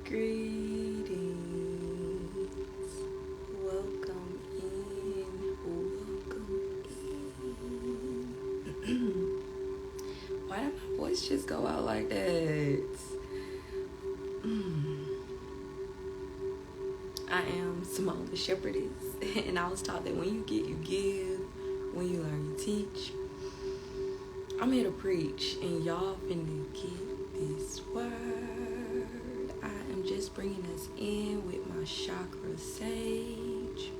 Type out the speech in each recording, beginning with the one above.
Greetings. Welcome in. Welcome in. Why did my voice just go out like that? I am Simone, the Shepherdess, and I was taught that when you get, you give. When you learn, you teach. I'm here to preach, and y'all finna get this word. I am just bringing us in with my chakra sage.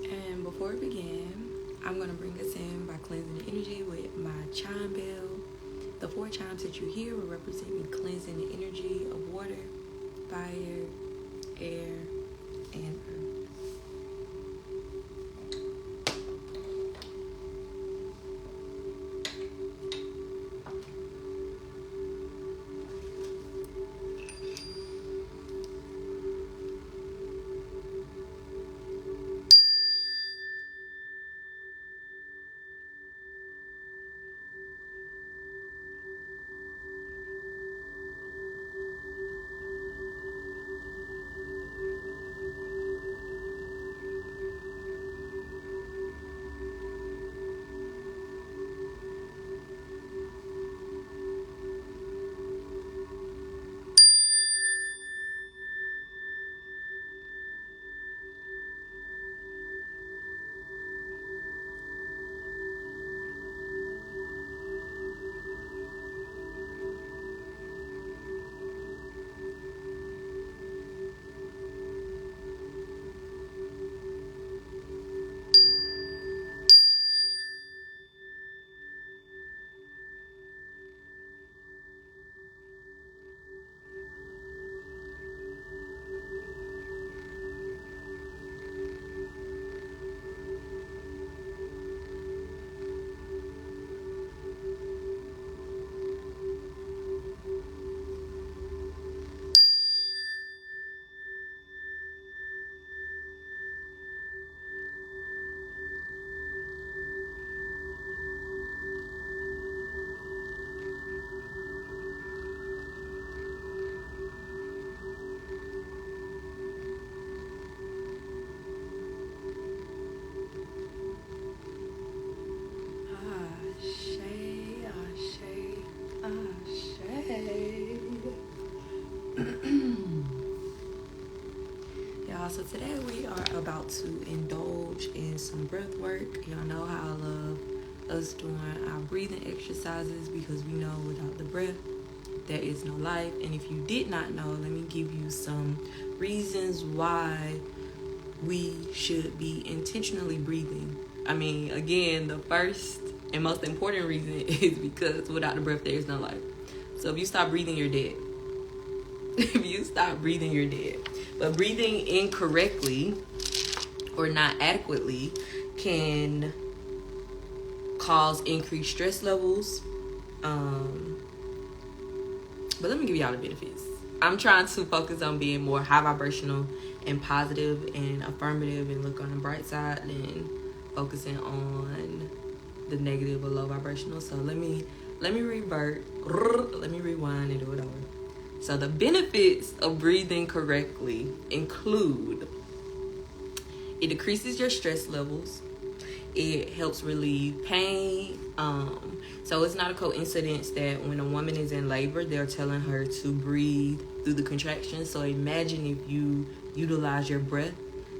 And before we begin, I'm going to bring us in by cleansing the energy with my chime bell. The 4 chimes that you hear will represent me cleansing the energy of water, fire, air, and earth. Y'all, so today we are about to indulge in some breath work. Y'all know how I love us doing our breathing exercises because we know without the breath there is no life. And if you did not know, let me give you some reasons why we should be intentionally breathing. I mean, again, the first and most important reason is because without the breath there is no life. So if you stop breathing, you're dead. If you stop breathing, you're dead. But breathing incorrectly or not adequately can cause increased stress levels. But let me give y'all the benefits. I'm trying to focus on being more high vibrational and positive and affirmative and look on the bright side than focusing on the negative or low vibrational. So let me revert. Let me rewind and do it over. So the benefits of breathing correctly include it decreases your stress levels. It helps relieve pain. So it's not a coincidence that when a woman is in labor, they're telling her to breathe through the contractions. So imagine if you utilize your breath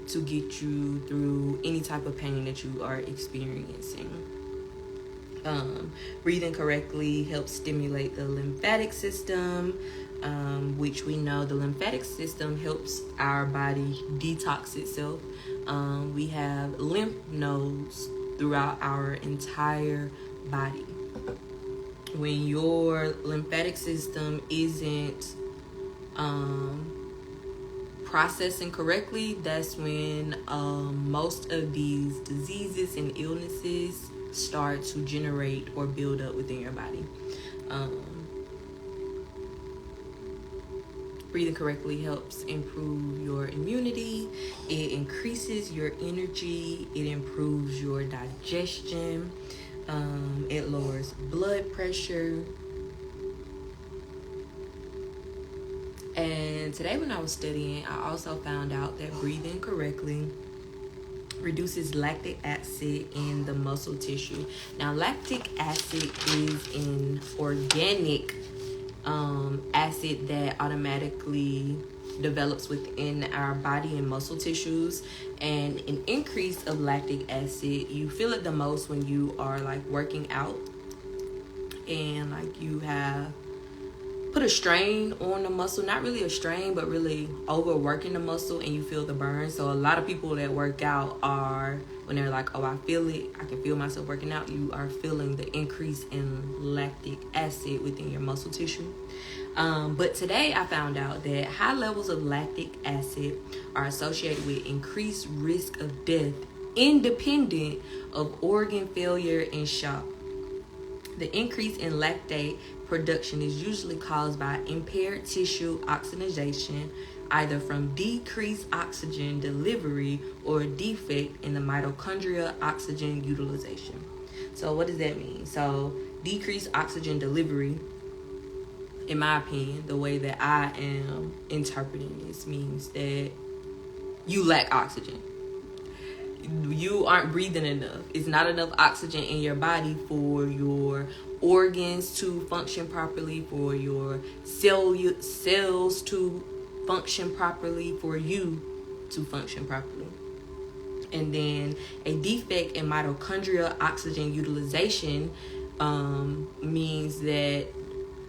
to get you through any type of pain that you are experiencing. Breathing correctly helps stimulate the lymphatic system, which we know the lymphatic system helps our body detox itself. We have lymph nodes throughout our entire body. When your lymphatic system isn't processing correctly, that's when most of these diseases and illnesses start to generate or build up within your body. Breathing correctly helps improve your immunity. It increases your energy. It improves your digestion. It lowers blood pressure. And today when I was studying, I also found out that breathing correctly reduces lactic acid in the muscle tissue. Now, lactic acid is an organic acid that automatically develops within our body and muscle tissues. And an increase of lactic acid, you feel it the most when you are like working out and like you have put a strain on the muscle, not really a strain, but really overworking the muscle, and you feel the burn. So a lot of people that work out are, when they're like, oh, I feel it, I can feel myself working out, you are feeling the increase in lactic acid within your muscle tissue. But today I found out that high levels of lactic acid are associated with increased risk of death independent of organ failure and shock. The increase in lactate production is usually caused by impaired tissue oxygenation, either from decreased oxygen delivery or a defect in the mitochondrial oxygen utilization. So what does that mean? So decreased oxygen delivery, in my opinion, the way that I am interpreting this, means that you lack oxygen. You aren't breathing enough. It's not enough oxygen in your body for your organs to function properly, for your cells to function properly, for you to function properly. And then a defect in mitochondrial oxygen utilization means that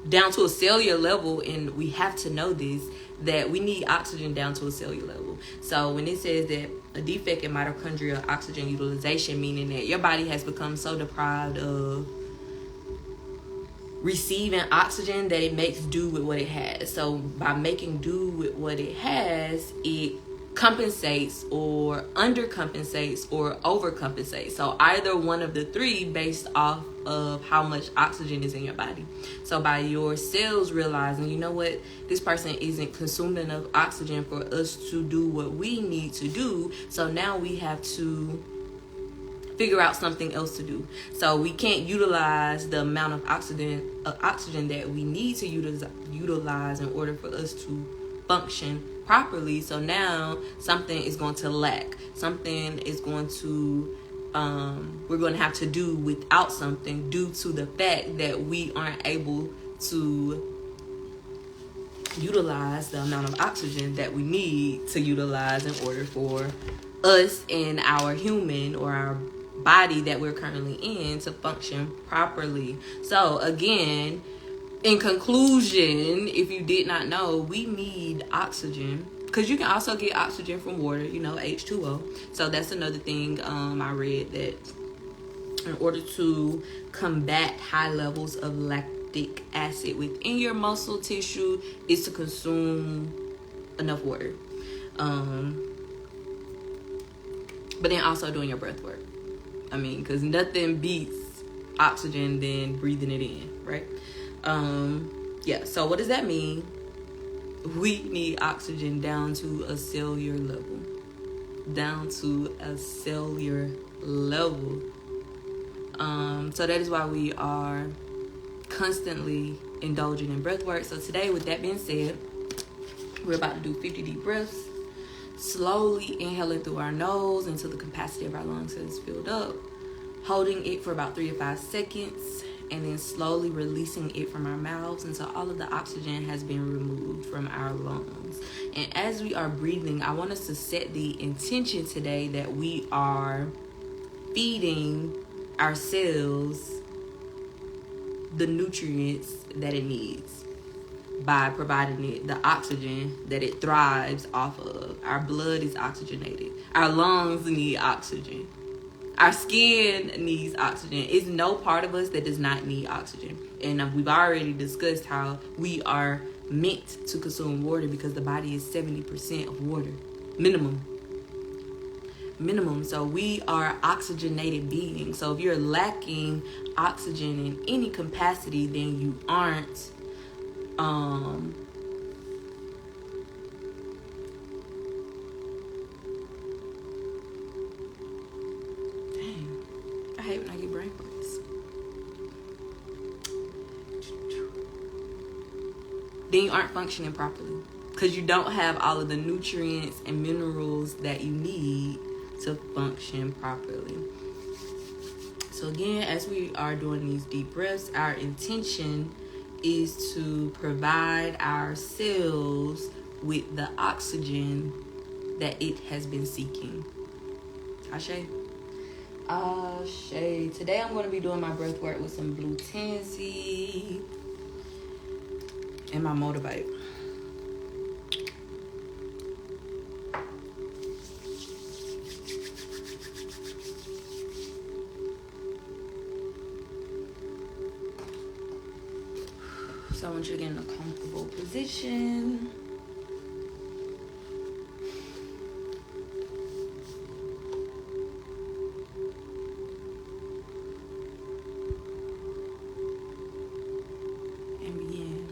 down to a cellular level, and we have to know this, that we need oxygen down to a cellular level. So when it says that a defect in mitochondrial oxygen utilization, meaning that your body has become so deprived of receiving oxygen that it makes do with what it has. So by making do with what it has, it compensates or undercompensates or overcompensates. So either one of the three based off of how much oxygen is in your body. So by your cells realizing, you know what, this person isn't consuming enough oxygen for us to do what we need to do, so now we have to figure out something else to do. So we can't utilize the amount of oxygen that we need to utilize in order for us to function properly. So now something is going to lack. Something is going to we're going to have to do without something due to the fact that we aren't able to utilize the amount of oxygen that we need to utilize in order for us and our human or our body that we're currently in to function properly. So again, in conclusion, if you did not know, we need oxygen, because you can also get oxygen from water, H2O. So that's another thing I read, that in order to combat high levels of lactic acid within your muscle tissue is to consume enough water. But then also doing your breath work. I mean, because nothing beats oxygen than breathing it in, right? So what does that mean? We need oxygen down to a cellular level. So that is why we are constantly indulging in breath work. So today, with that being said, we're about to do 50 deep breaths, slowly inhaling through our nose until the capacity of our lungs is filled up, holding it for about 3 to 5 seconds, and then slowly releasing it from our mouths until all of the oxygen has been removed from our lungs. And as we are breathing, I want us to set the intention today that we are feeding our cells the nutrients that it needs by providing it the oxygen that it thrives off of. Our blood is oxygenated. Our lungs need oxygen. Our skin needs oxygen. It's no part of us that does not need oxygen. And we've already discussed how we are meant to consume water because the body is 70% of water. Minimum. So we are oxygenated beings. So if you're lacking oxygen in any capacity, then you aren't hate when I get brain farts. Then you aren't functioning properly because you don't have all of the nutrients and minerals that you need to function properly. So again, as we are doing these deep breaths, our intention is to provide our cells with the oxygen that it has been seeking. Ashe. Ashe. Today I'm going to be doing my breath work with some blue tansy and my motivate. So I want you to get in a comfortable position. And begin.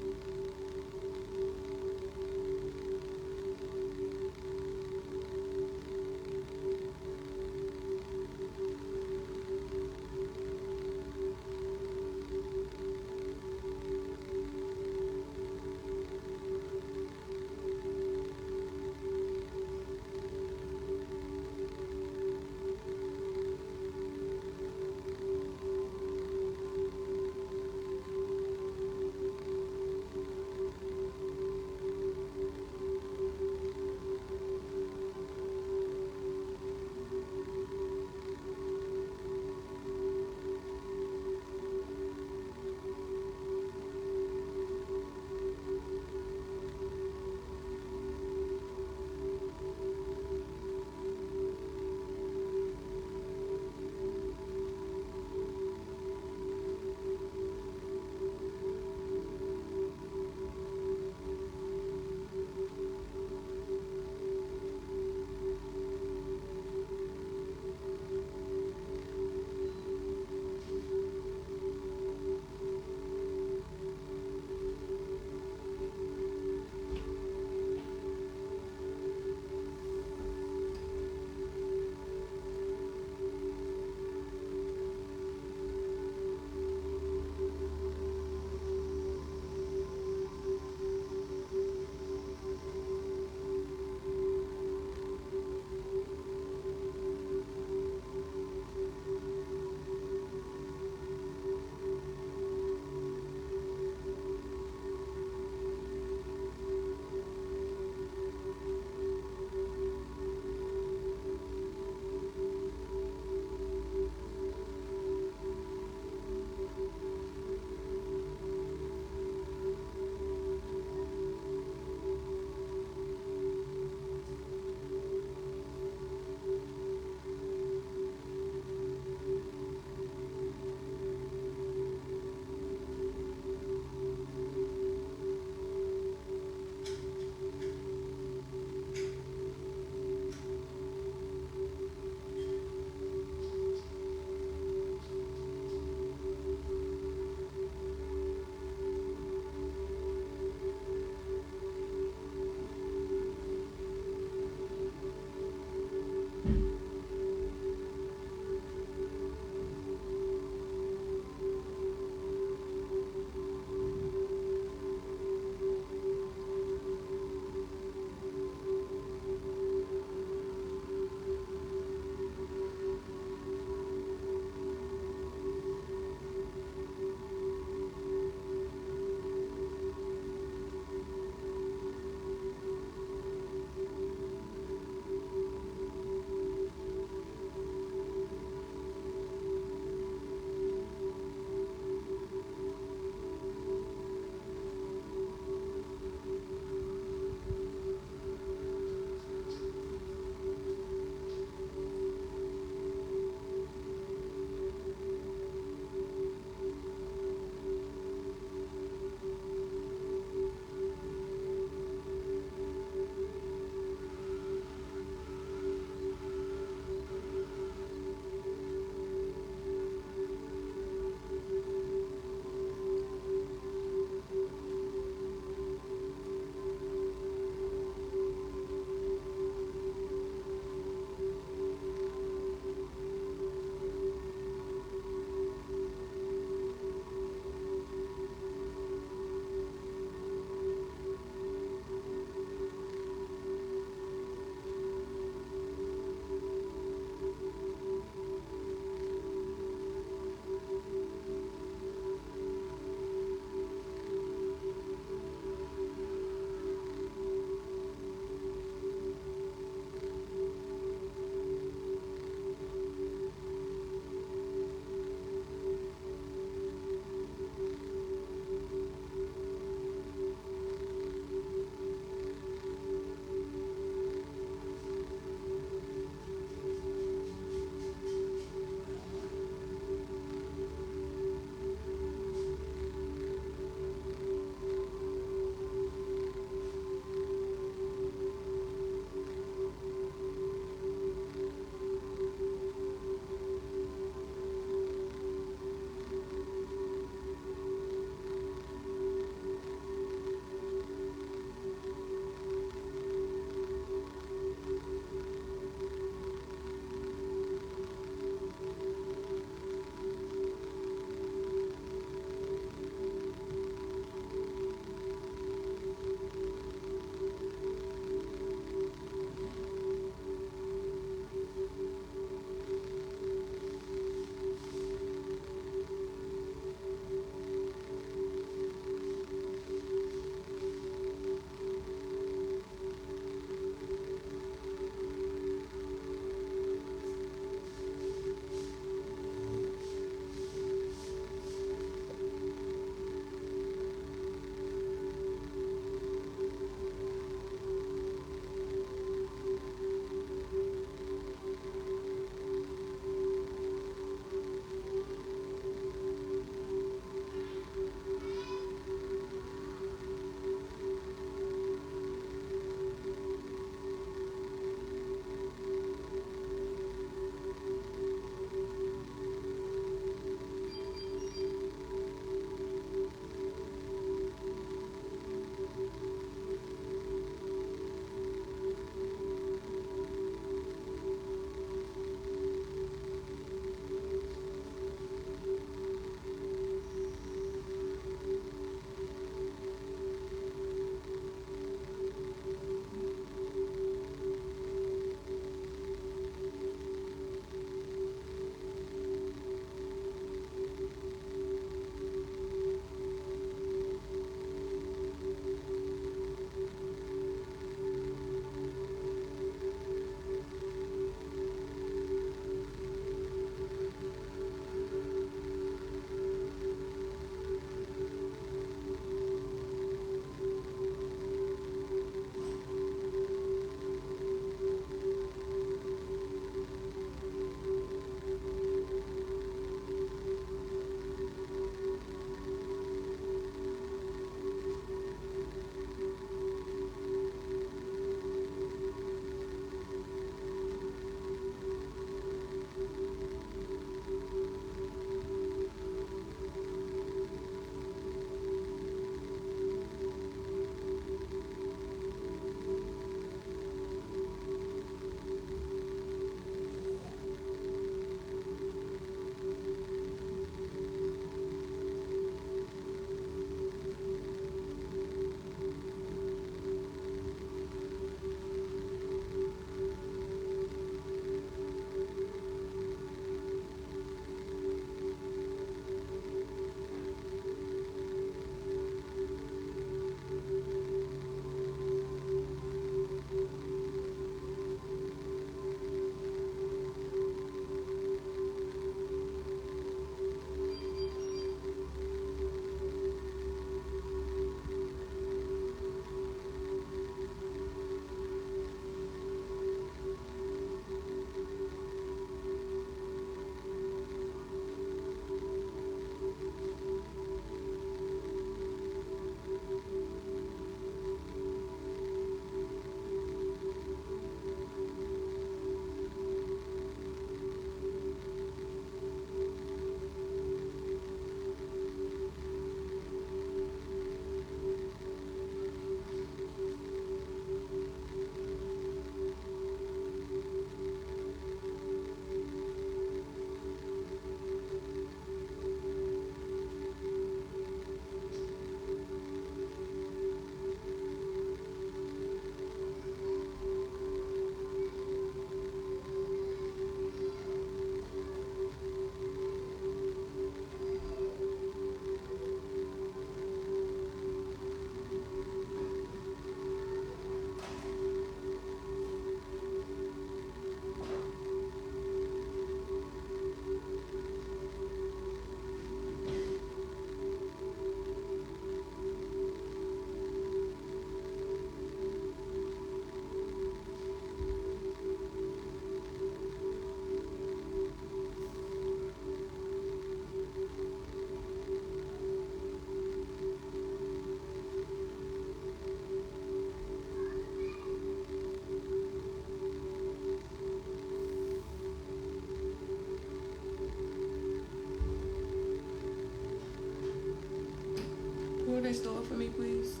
motivate store for me, please?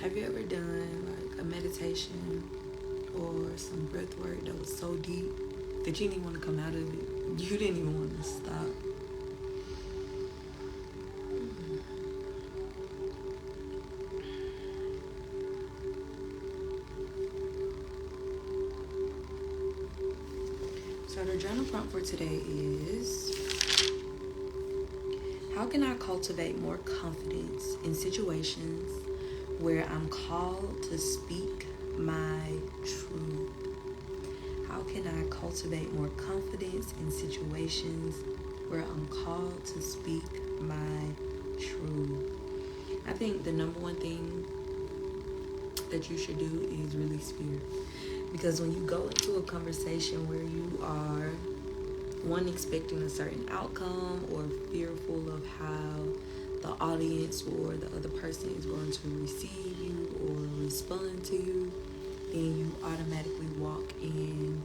Have you ever done like a meditation or some breath work that was so deep that you didn't even want to come out of it? You didn't even want to stop. So the journal prompt for today is, how can I cultivate more confidence in situations where I'm called to speak my truth? How can I cultivate more confidence in situations where I'm called to speak my truth? I think the number one thing that you should do is release fear. Because when you go into a conversation where you are, one, expecting a certain outcome or fearful of how the audience or the other person is going to receive you or respond to you, then you automatically walk in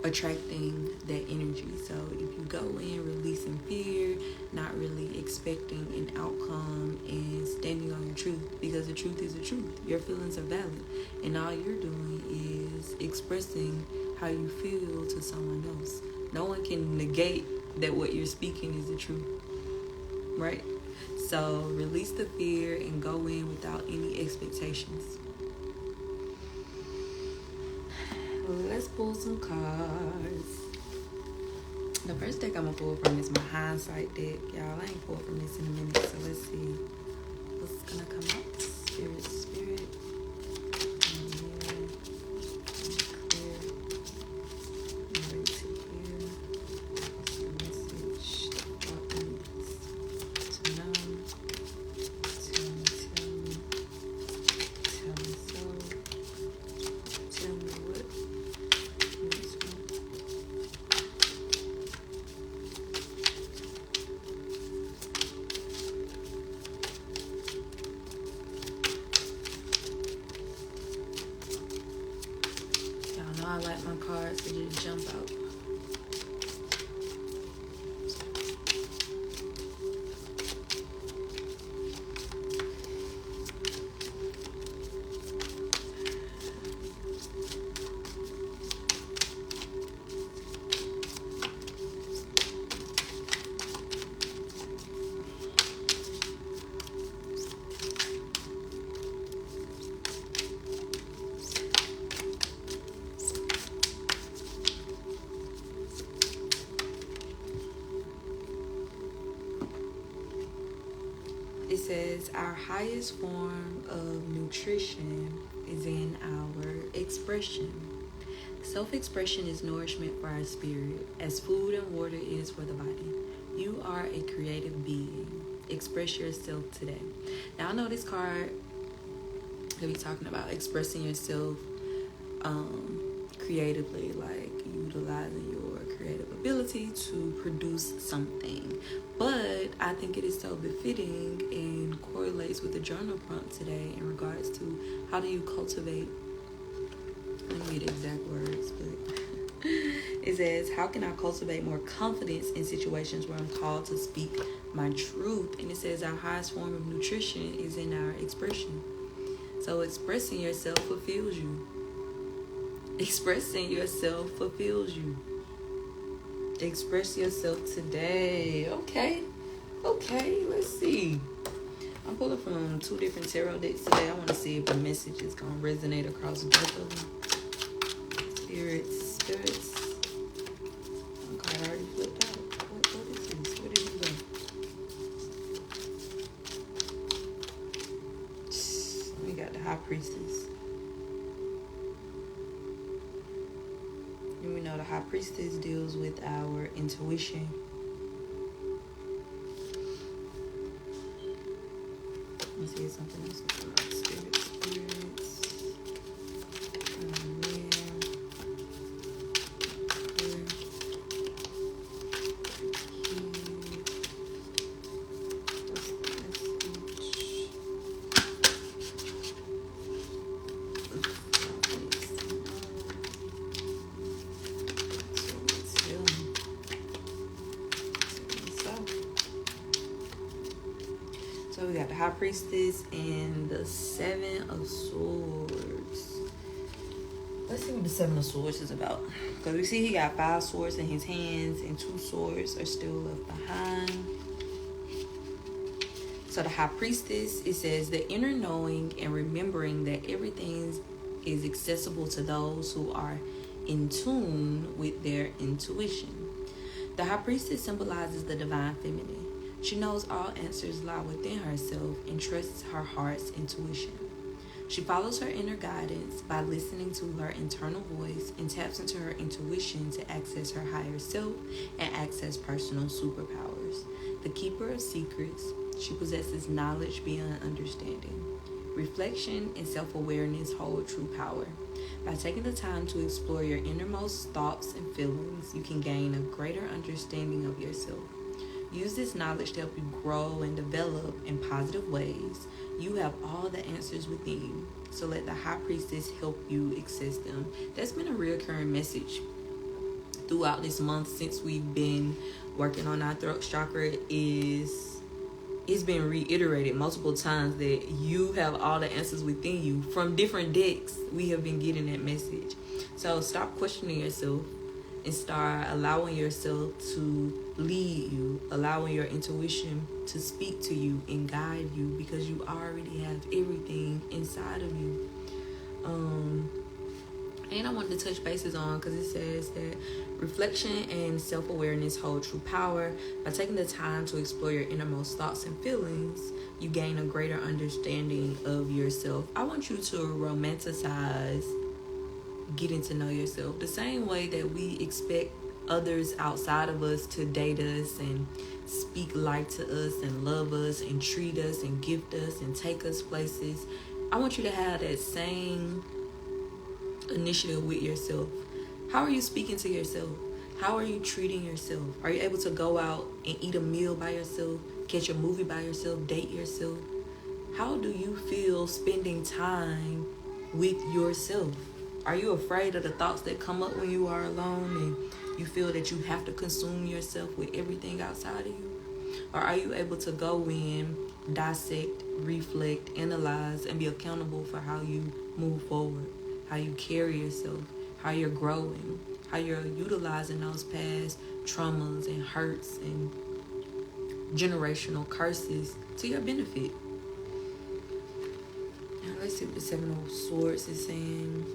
attracting that energy. So if you go in releasing fear, not really expecting an outcome, and standing on your truth, because the truth is the truth. Your feelings are valid, and all you're doing is expressing how you feel to someone else. No one can negate that what you're speaking is the truth, right? So release the fear and go in without any expectations. Let's pull some cards. The first deck I'm gonna pull from is my hindsight deck. Y'all, I ain't pulled from this in a minute, so let's see what's gonna come out. Spirit, spirit. Clear. I'm ready to hear. What's the message that God needs to know? Tell me so. Tell me what. I like my cards to just jump out. It says our highest form of nutrition is in our expression. Self-expression is nourishment for our spirit, as food and water is for the body. You are a creative being. Express yourself today. Now, I know this card could be talking about expressing yourself creatively, like utilizing your creative ability to produce something. But I think it is so befitting and correlates with the journal prompt today in regards to how do you cultivate. Let me read the exact words, but it says, how can I cultivate more confidence in situations where I'm called to speak my truth? And it says our highest form of nutrition is in our expression. So expressing yourself fulfills you. Expressing yourself fulfills you. Express yourself today. Okay, let's see. I'm pulling from 2 different tarot decks today. I want to see if the message is going to resonate across both of them. Spirits. Okay, I already flipped out. What is this? Where did he go? We got the High Priestess. And we know the High Priestess deals with our intuition. Let me see if something else is about spirits. So we got the High Priestess and the Seven of Swords. Let's see what the Seven of Swords is about. Because we see he got 5 swords in his hands and 2 swords are still left behind. So the High Priestess, it says the inner knowing and remembering that everything is accessible to those who are in tune with their intuition. The High Priestess symbolizes the divine feminine. She knows all answers lie within herself and trusts her heart's intuition. She follows her inner guidance by listening to her internal voice and taps into her intuition to access her higher self and access personal superpowers. The keeper of secrets, she possesses knowledge beyond understanding. Reflection and self-awareness hold true power. By taking the time to explore your innermost thoughts and feelings, you can gain a greater understanding of yourself. Use this knowledge to help you grow and develop in positive ways. You have all the answers within you, so let the High Priestess help you access them. That's been a recurring message throughout this month since we've been working on our throat chakra. It's been reiterated multiple times that you have all the answers within you. From different decks, we have been getting that message. So stop questioning yourself and start allowing yourself to lead you, allowing your intuition to speak to you and guide you, because you already have everything inside of you. And I wanted to touch bases on, because it says that reflection and self-awareness hold true power. By taking the time to explore your innermost thoughts and feelings, you gain a greater understanding of yourself. I want you to romanticize getting to know yourself the same way that we expect others outside of us to date us and speak life to us and love us and treat us and gift us and take us places. I want you to have that same initiative with yourself. How are you speaking to yourself? How are you treating yourself? Are you able to go out and eat a meal by yourself, catch a movie by yourself, date yourself? How do you feel spending time with yourself? Are you afraid of the thoughts that come up when you are alone and you feel that you have to consume yourself with everything outside of you? Or are you able to go in, dissect, reflect, analyze, and be accountable for how you move forward, how you carry yourself, how you're growing, how you're utilizing those past traumas and hurts and generational curses to your benefit? Now let's see what the Seven of Swords is saying.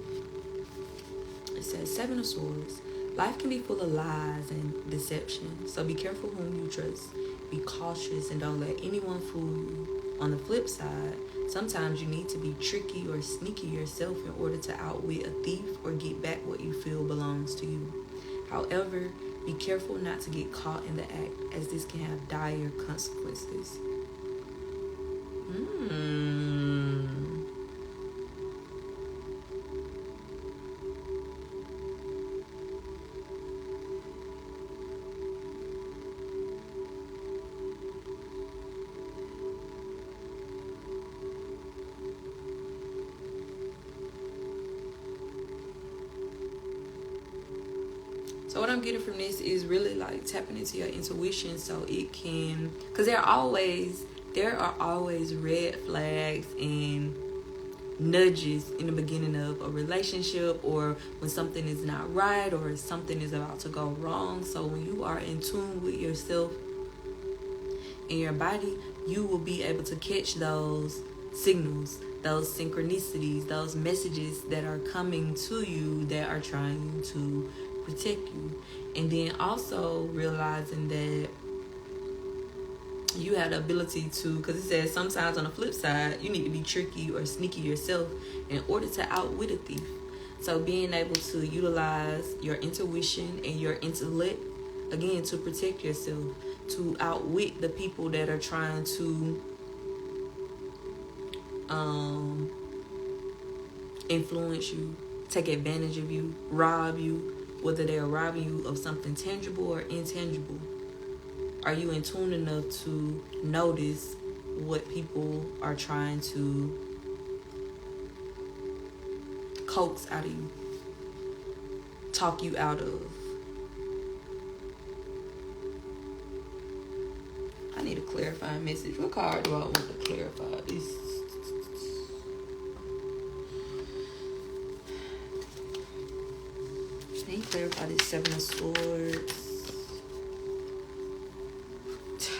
It says, Seven of Swords. Life can be full of lies and deception, so be careful whom you trust. Be cautious and don't let anyone fool you. On the flip side, sometimes you need to be tricky or sneaky yourself in order to outwit a thief or get back what you feel belongs to you. However, be careful not to get caught in the act, as this can have dire consequences. So what I'm getting from this is really like tapping into your intuition, so it can, because there are always red flags and nudges in the beginning of a relationship, or when something is not right or something is about to go wrong. So when you are in tune with yourself and your body, you will be able to catch those signals, those synchronicities, those messages that are coming to you that are trying to protect you. And then also realizing that you have the ability to, because it says sometimes on the flip side, you need to be tricky or sneaky yourself in order to outwit a thief. So being able to utilize your intuition and your intellect, again, to protect yourself, to outwit the people that are trying to influence you, take advantage of you, rob you, whether they're robbing you of something tangible or intangible. Are you in tune enough to notice what people are trying to coax out of you, talk you out of? I need a clarifying message. What card do I want to clarify this? Can you clarify this Seven of Swords?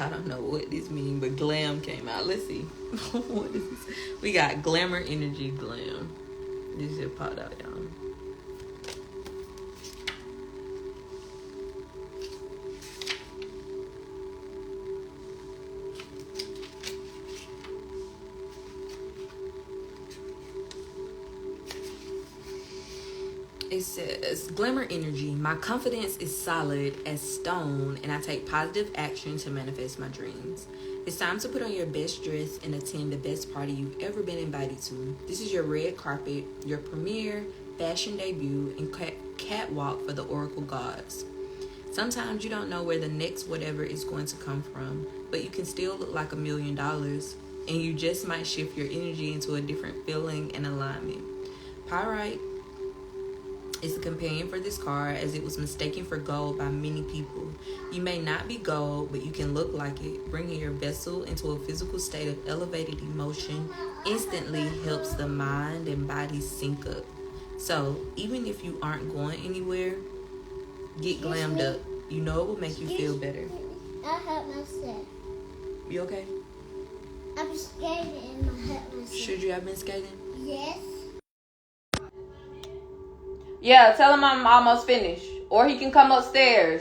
I don't know what this means, but glam came out. Let's see. What is this? We got glamour, energy, glam. This just popped out, y'all. It says, glamour energy. My confidence is solid as stone, and I take positive action to manifest my dreams. It's time to put on your best dress and attend the best party you've ever been invited to. This is your red carpet, your premiere, fashion debut, and catwalk for the Oracle gods. Sometimes you don't know where the next whatever is going to come from, but you can still look like $1 million, and you just might shift your energy into a different feeling and alignment. Pyrite is the companion for this card, as it was mistaken for gold by many people. You may not be gold, but you can look like it. Bringing your vessel into a physical state of elevated emotion instantly helps the mind and body sync up. So even if you aren't going anywhere, get glammed up. You know it will make you feel better. I hurt myself. You okay? I'm skating and I hurt myself. Should you have been skating? Yes. Yeah, tell him I'm almost finished. Or he can come upstairs.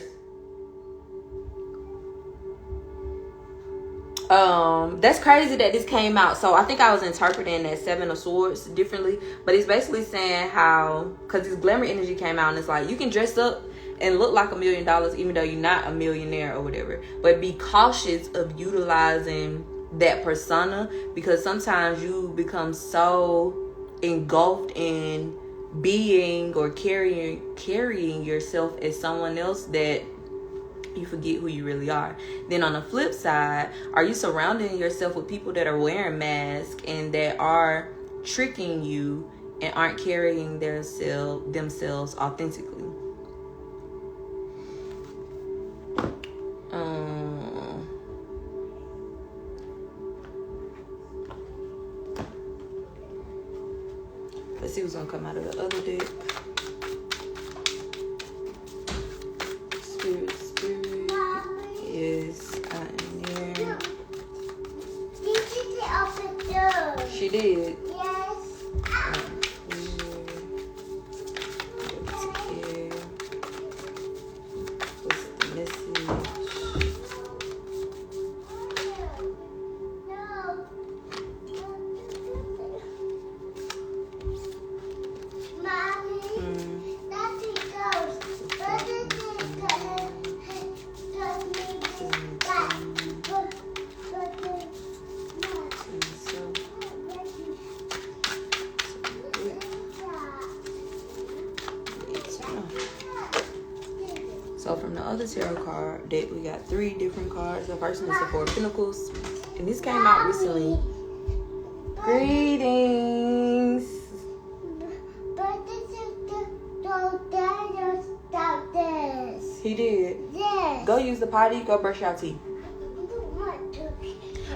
That's crazy that this came out. So I think I was interpreting that Seven of Swords differently. But it's basically saying how, because this glamour energy came out and it's like, you can dress up and look like $1 million even though you're not a millionaire or whatever. But be cautious of utilizing that persona, because sometimes you become so engulfed in being or carrying yourself as someone else that you forget who you really are. Then on the flip side, are you surrounding yourself with people that are wearing masks and that are tricking you and aren't carrying themselves authentically? Let's see what's gonna come out of the other deck. Spirit. Yes, I am here. Did you open the door? She did. Yes. What's the message? So from the other tarot card deck, we got 3 different cards. The first one is the Four of Pentacles, and this came out recently. Greetings. But this is the dad stop this. He did. Yes. Go use the potty. Go brush your teeth.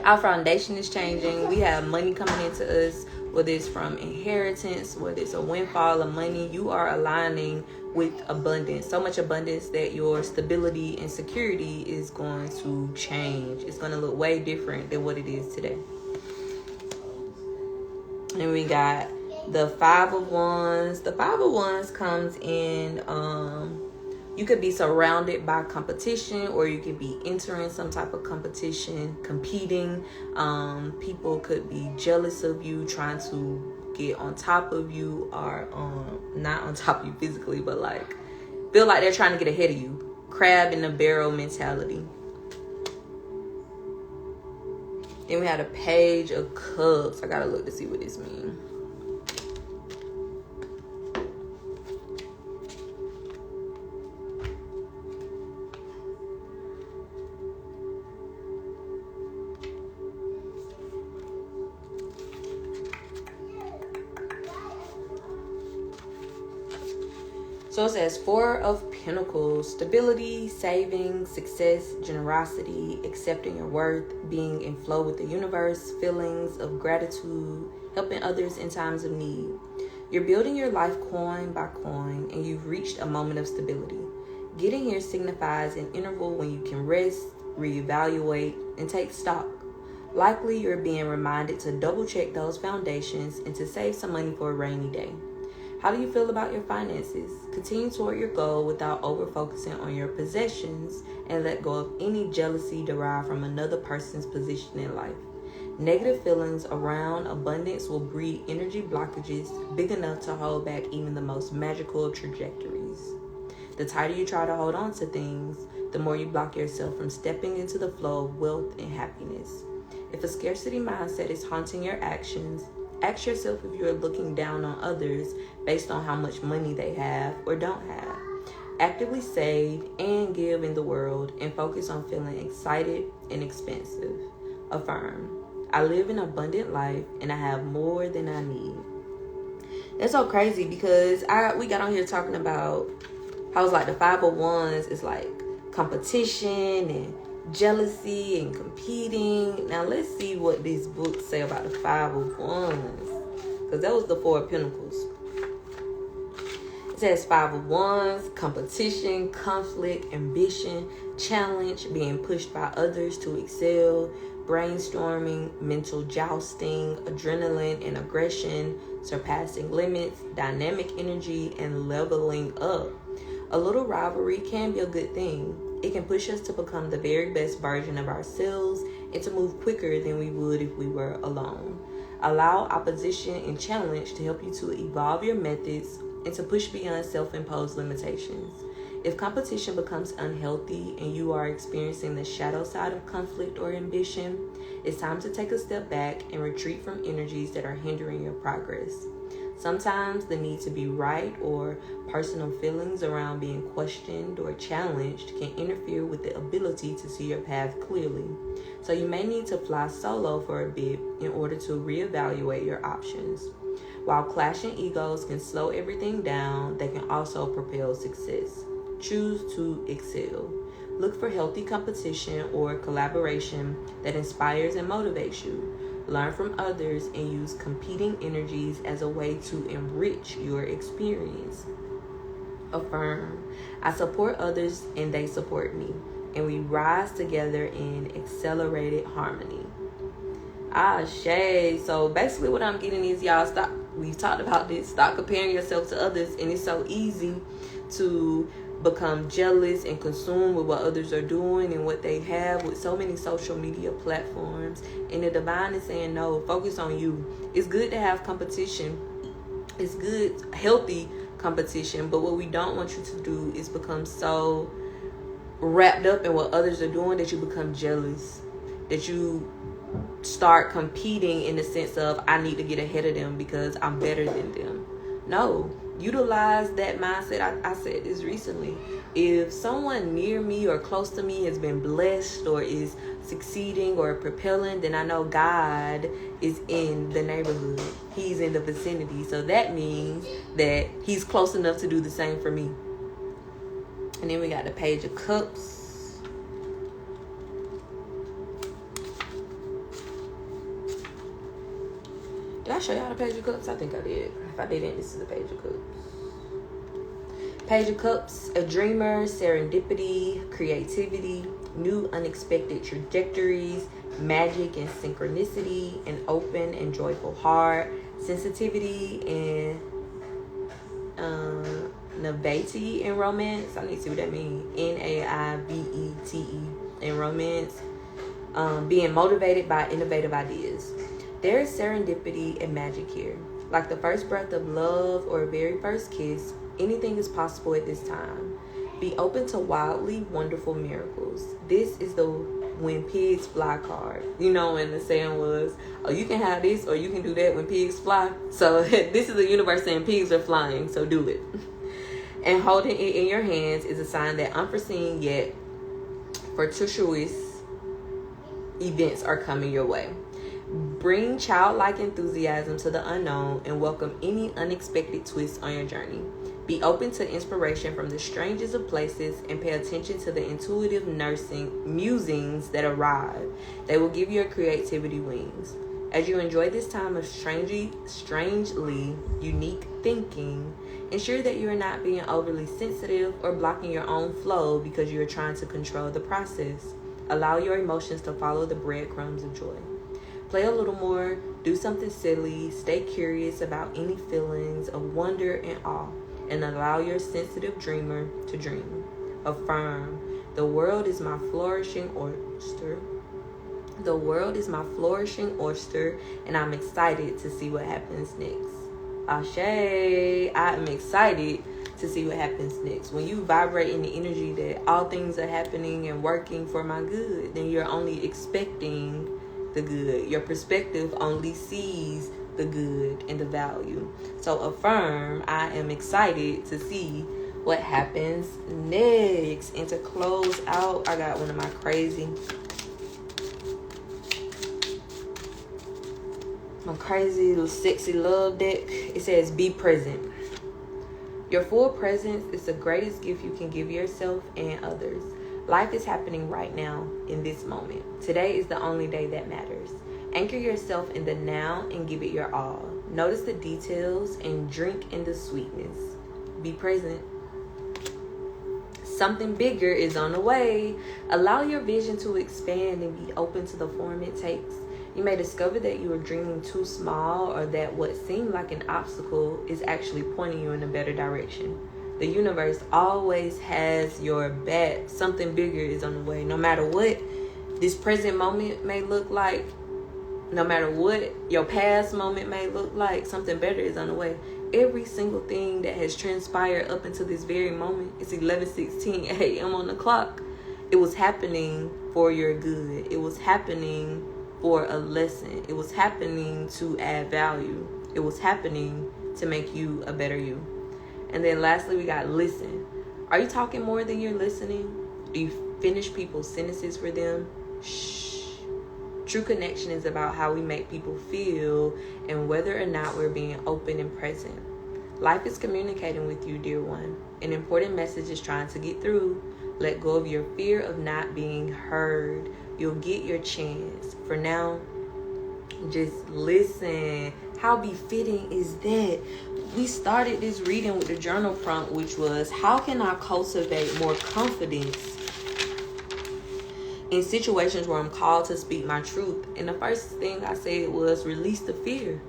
Our foundation is changing. We have money coming into us, whether it's from inheritance, whether it's a windfall of money. You are aligning with abundance, so much abundance that your stability and security is going to change. It's going to look way different than what it is today. And we got the Five of Wands. The Five of Wands comes in, you could be surrounded by competition, or you could be entering some type of competition, competing. People could be jealous of you, trying to get on top of you, or not on top of you physically, but like feel like they're trying to get ahead of you. Crab in the barrel mentality. Then we had a Page of Cups. I gotta look to see what this means. So it says 4 of Pentacles, stability, saving, success, generosity, accepting your worth, being in flow with the universe, feelings of gratitude, helping others in times of need. You're building your life coin by coin, and you've reached a moment of stability. Getting here signifies an interval when you can rest, reevaluate, and take stock. Likely you're being reminded to double check those foundations and to save some money for a rainy day. How do you feel about your finances? Continue toward your goal without over-focusing on your possessions, and let go of any jealousy derived from another person's position in life. Negative feelings around abundance will breed energy blockages big enough to hold back even the most magical trajectories. The tighter you try to hold on to things, the more you block yourself from stepping into the flow of wealth and happiness. If a scarcity mindset is haunting your actions, ask yourself if you are looking down on others based on how much money they have or don't have. Actively save and give in the world, and focus on feeling excited and expansive. Affirm, I live an abundant life and I have more than I need. That's so crazy because we got on here talking about how it's like the 5 of Wands is like competition and jealousy and competing. Now let's see what these books say about the 5 of Wands, because that was the 4 of Pentacles. It says 5 of Wands, competition, conflict, ambition, challenge, being pushed by others to excel, brainstorming, mental jousting, adrenaline and aggression, surpassing limits, dynamic energy, and leveling up. A little rivalry can be a good thing. It can push us to become the very best version of ourselves and to move quicker than we would if we were alone. Allow opposition and challenge to help you to evolve your methods and to push beyond self-imposed limitations. If competition becomes unhealthy and you are experiencing the shadow side of conflict or ambition, it's time to take a step back and retreat from energies that are hindering your progress. Sometimes the need to be right or personal feelings around being questioned or challenged can interfere with the ability to see your path clearly. So you may need to fly solo for a bit in order to reevaluate your options. While clashing egos can slow everything down, they can also propel success. Choose to excel. Look for healthy competition or collaboration that inspires and motivates you. Learn from others and use competing energies as a way to enrich your experience. Affirm, I support others and they support me, and we rise together in accelerated harmony. Shay. So basically what I'm getting is, y'all, we've talked about this, stop comparing yourself to others, and it's so easy to become jealous and consumed with what others are doing and what they have with so many social media platforms. And the divine is saying, no, focus on you. It's good to have competition. It's good, healthy competition. But what we don't want you to do is become so wrapped up in what others are doing that you become jealous, that you start competing in the sense of, I need to get ahead of them because I'm better than them. No. Utilize that mindset. I said this recently. If someone near me or close to me has been blessed or is succeeding or propelling, then I know God is in the neighborhood. He's in the vicinity. So that means that he's close enough to do the same for me. And then we got the Page of Cups. Did I show y'all the Page of Cups? I think I did. If I didn't, this is the Page of Cups. Page of Cups, a dreamer, serendipity, creativity, new unexpected trajectories, magic and synchronicity, an open and joyful heart, sensitivity and naivete in romance. I need to see what that means. Naivete in romance. Being motivated by innovative ideas. There is serendipity and magic here. Like the first breath of love or very first kiss, anything is possible at this time. Be open to wildly wonderful miracles. This is the when pigs fly card. You know, and the saying was, oh, you can have this or you can do that when pigs fly. So this is the universe saying pigs are flying, so do it. And holding it in your hands is a sign that unforeseen yet fortuitous events are coming your way. Bring childlike enthusiasm to the unknown and welcome any unexpected twists on your journey. Be open to inspiration from the strangest of places and pay attention to the intuitive musings that arrive. They will give your creativity wings. As you enjoy this time of strangely unique thinking, ensure that you are not being overly sensitive or blocking your own flow because you are trying to control the process. Allow your emotions to follow the breadcrumbs of joy. Play a little more, do something silly, stay curious about any feelings of wonder and awe, and allow your sensitive dreamer to dream. Affirm, the world is my flourishing oyster. The world is my flourishing oyster, and I'm excited to see what happens next. Ashe, I am excited to see what happens next. When you vibrate in the energy that all things are happening and working for my good, then you're only expecting the good. Your perspective only sees the good and the value. So affirm, I am excited to see what happens next. And to close out, I got one of my crazy little sexy love deck. It says, be present. Your full presence is the greatest gift you can give yourself and others. Life is happening right now in this moment. Today is the only day that matters. Anchor yourself in the now and give it your all. Notice the details and drink in the sweetness. Be present. Something bigger is on the way. Allow your vision to expand and be open to the form it takes. You may discover that you are dreaming too small, or that what seemed like an obstacle is actually pointing you in a better direction. The universe always has your back. Something bigger is on the way. No matter what this present moment may look like, no matter what your past moment may look like, something better is on the way. Every single thing that has transpired up until this very moment, it's 11:16 a.m. on the clock. It was happening for your good. It was happening for a lesson. It was happening to add value. It was happening to make you a better you. And then lastly, we got listen. Are you talking more than you're listening? Do you finish people's sentences for them? Shh. True connection is about how we make people feel and whether or not we're being open and present. Life is communicating with you, dear one. An important message is trying to get through. Let go of your fear of not being heard. You'll get your chance. For now, just listen. How befitting is that? We started this reading with the journal prompt, which was, how can I cultivate more confidence in situations where I'm called to speak my truth? And the first thing I said was, release the fear.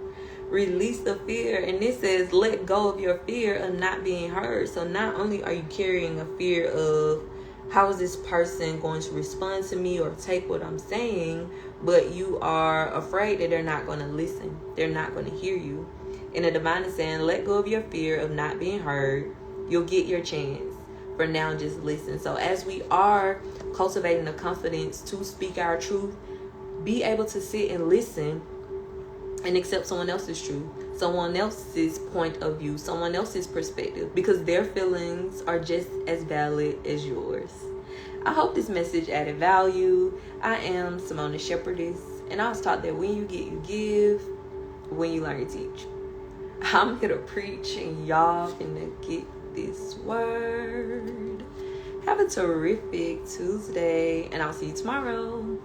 Release the fear. And this says, let go of your fear of not being heard. So not only are you carrying a fear of, how is this person going to respond to me or take what I'm saying, but you are afraid that they're not going to listen. They're not going to hear you. And the divine is saying, let go of your fear of not being heard. You'll get your chance. For now, just listen. So as we are cultivating the confidence to speak our truth, be able to sit and listen and accept someone else's truth, someone else's point of view, someone else's perspective, because their feelings are just as valid as yours. I hope this message added value. I am Simone, the Shepherdess, and I was taught that when you get, you give. When you learn, you teach. I'm here to preach, and y'all finna get this word. Have a terrific Tuesday, and I'll see you tomorrow.